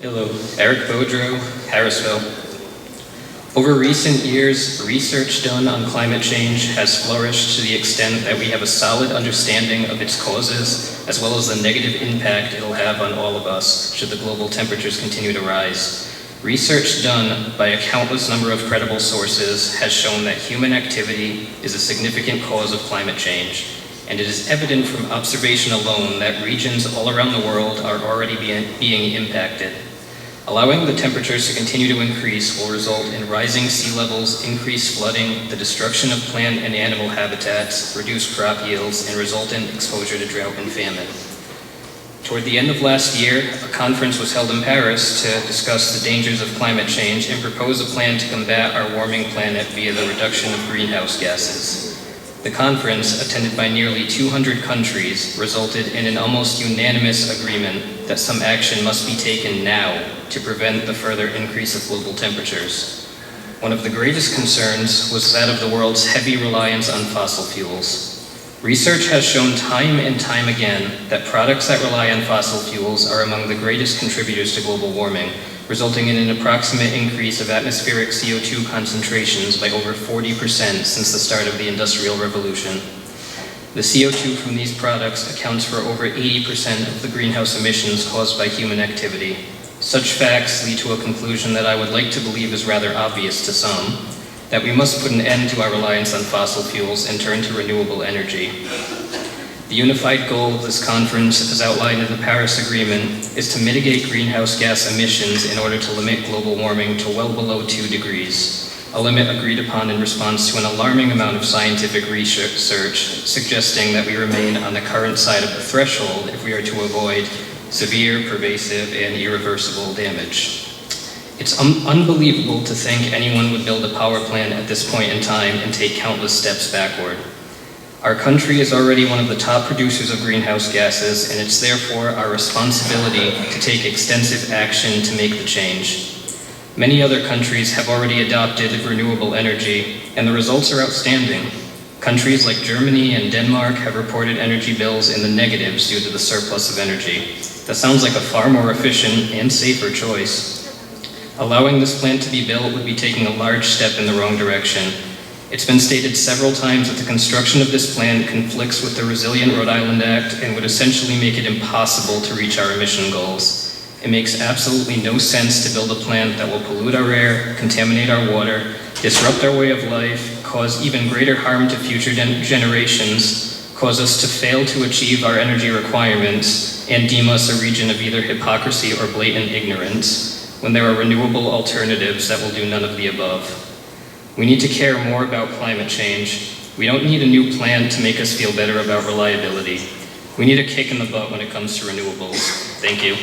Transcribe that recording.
Hello, Eric Bodro, Harrisville. Over recent years, research done on climate change has flourished to the extent that we have a solid understanding of its causes, as well as the negative impact it'll have on all of us should the global temperatures continue to rise. Research done by a countless number of credible sources has shown that human activity is a significant cause of climate change, and it is evident from observation alone that regions all around the world are already being impacted. Allowing the temperatures to continue to increase will result in rising sea levels, increased flooding, the destruction of plant and animal habitats, reduced crop yields, and resultant exposure to drought and famine. Toward the end of last year, a conference was held in Paris to discuss the dangers of climate change and propose a plan to combat our warming planet via the reduction of greenhouse gases. The conference, attended by nearly 200 countries, resulted in an almost unanimous agreement that some action must be taken now to prevent the further increase of global temperatures. One of the greatest concerns was that of the world's heavy reliance on fossil fuels. Research has shown time and time again that products that rely on fossil fuels are among the greatest contributors to global warming, resulting in an approximate increase of atmospheric CO2 concentrations by over 40% since the start of the Industrial Revolution. The CO2 from these products accounts for over 80% of the greenhouse emissions caused by human activity. Such facts lead to a conclusion that I would like to believe is rather obvious to some, that we must put an end to our reliance on fossil fuels and turn to renewable energy. The unified goal of this conference, as outlined in the Paris Agreement, is to mitigate greenhouse gas emissions in order to limit global warming to well below 2 degrees, a limit agreed upon in response to an alarming amount of scientific research suggesting that we remain on the current side of the threshold if we are to avoid severe, pervasive, and irreversible damage. It's unbelievable to think anyone would build a power plant at this point in time and take countless steps backward. Our country is already one of the top producers of greenhouse gases, and it's therefore our responsibility to take extensive action to make the change. Many other countries have already adopted renewable energy, and the results are outstanding. Countries like Germany and Denmark have reported energy bills in the negatives due to the surplus of energy. That sounds like a far more efficient and safer choice. Allowing this plant to be built would be taking a large step in the wrong direction. It's been stated several times that the construction of this plant conflicts with the Resilient Rhode Island Act and would essentially make it impossible to reach our emission goals. It makes absolutely no sense to build a plant that will pollute our air, contaminate our water, disrupt our way of life, cause even greater harm to future generations, cause us to fail to achieve our energy requirements, and deem us a region of either hypocrisy or blatant ignorance, when there are renewable alternatives that will do none of the above. We need to care more about climate change. We don't need a new plant to make us feel better about reliability. We need a kick in the butt when it comes to renewables. Thank you.